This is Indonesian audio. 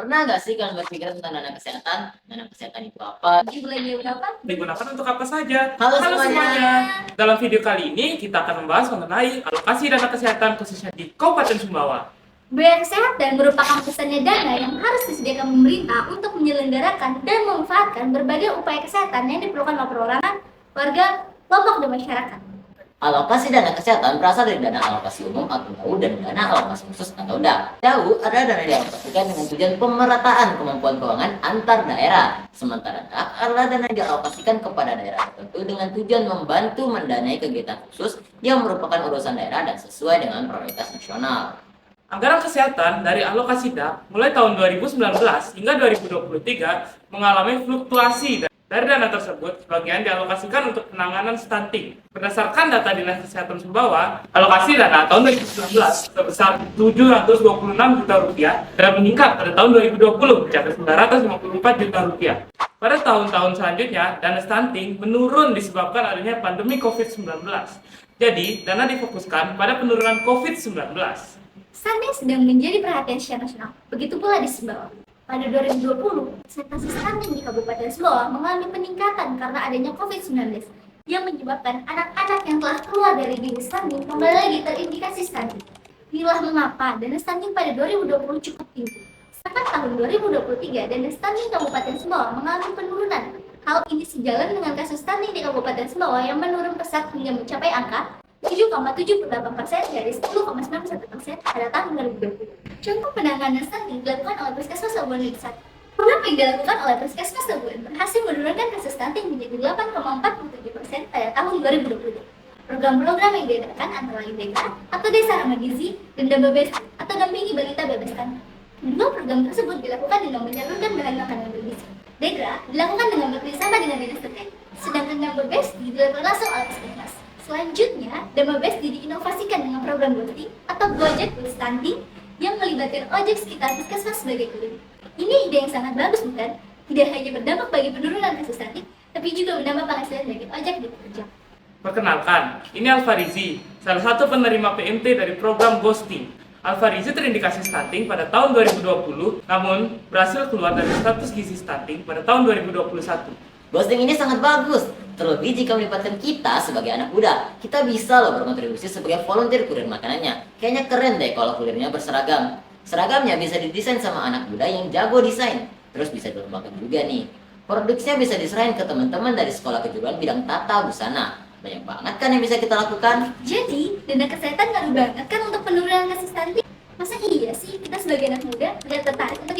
Pernah nggak sih kalian berpikir tentang dana kesehatan? Dana kesehatan itu apa? Dimulai berapa? Digunakan untuk apa saja? Halo semuanya. Dalam video kali ini kita akan membahas mengenai alokasi dana kesehatan khususnya di Kabupaten Sumbawa. Biaya kesehatan merupakan pusatnya dana yang harus disediakan pemerintah untuk menyelenggarakan dan memanfaatkan berbagai upaya kesehatan yang diperlukan oleh perorangan, warga, kelompok, dan masyarakat. Alokasi dana kesehatan berasal dari dana alokasi umum atau DAU dan dana alokasi khusus atau DA. DAU adalah dana yang dialokasikan dengan tujuan pemerataan kemampuan keuangan antar daerah. Sementara DA adalah dana yang dialokasikan kepada daerah tertentu dengan tujuan membantu mendanai kegiatan khusus yang merupakan urusan daerah dan sesuai dengan prioritas nasional. Anggaran kesehatan dari alokasi DA mulai tahun 2019 hingga 2023 mengalami fluktuasi. Dari dana tersebut, sebagian dialokasikan untuk penanganan stunting. Berdasarkan data Dinas Kesehatan Sumbawa, alokasi dana tahun 2019 sebesar 726 juta rupiah dan meningkat pada tahun 2020 mencapai 954 juta rupiah. Pada tahun-tahun selanjutnya, dana stunting menurun disebabkan adanya pandemi COVID-19. Jadi, dana difokuskan pada penurunan COVID-19. Stunting sedang menjadi perhatian secara nasional, begitu pula di Sumbawa. Pada 2020, persentase stunting di Kabupaten Sumbawa mengalami peningkatan karena adanya COVID-19 yang menyebabkan anak-anak yang telah keluar dari dini stunting kembali lagi terindikasi stunting. Inilah mengapa dana stunting pada 2020 cukup tinggi. Sedangkan tahun 2023, dana stunting Kabupaten Sumbawa mengalami penurunan. Hal ini sejalan dengan kasus stunting di Kabupaten Sumbawa yang menurun pesat hingga mencapai angka 7,78% dari 10,91% pada tahun 2020. Contoh penanganan stunting dilakukan oleh Puskesmas Labuan Lintas. Program yang dilakukan oleh Puskesmas Labuan berhasil menurunkan kasus stunting menjadi 8,47% pada tahun 2020. Program-program yang diadakan antara lain DEGRA atau Desa Ramah Gizi dan Dambabesti atau Dampingi Balita Bebas Stunting. Kedua program tersebut dilakukan dengan menyalurkan bahan makanan bergizi. DEGRA dilakukan dengan bekerjasama dengan dinas terkait, sedangkan Dambabesti dilakukan langsung oleh Puskesmas. Selanjutnya, Dambabesti diinovasikan dengan program Gojek atau Gojek with Stunting yang melibatkan ojek sekitar puskesmas sebagai kurir. Ini ide yang sangat bagus, bukan? Tidak hanya berdampak bagi penurunan kasus stunting, tapi juga menambah penghasilan bagi ojek di pekerja. Perkenalkan, ini Alfarizi, salah satu penerima PMT dari program Ghosting. Alfarizi terindikasi stunting pada tahun 2020, namun berhasil keluar dari status gizi stunting pada tahun 2021. Ghosting ini sangat bagus, terlebih jika melibatkan kita sebagai anak muda. Kita bisa loh berkontribusi sebagai volunteer kurir makanannya. Kayaknya keren deh kalau kurirnya berseragam. Seragamnya bisa didesain sama anak muda yang jago desain. Terus bisa dilombakan juga nih. Produksinya bisa diserahin ke teman-teman dari sekolah kejuruan bidang tata busana. Banyak banget kan yang bisa kita lakukan. Jadi, dana kesehatan nggak banget kan untuk penurunan kasus stunting? Masa iya sih kita sebagai anak muda tidak tertarik untuk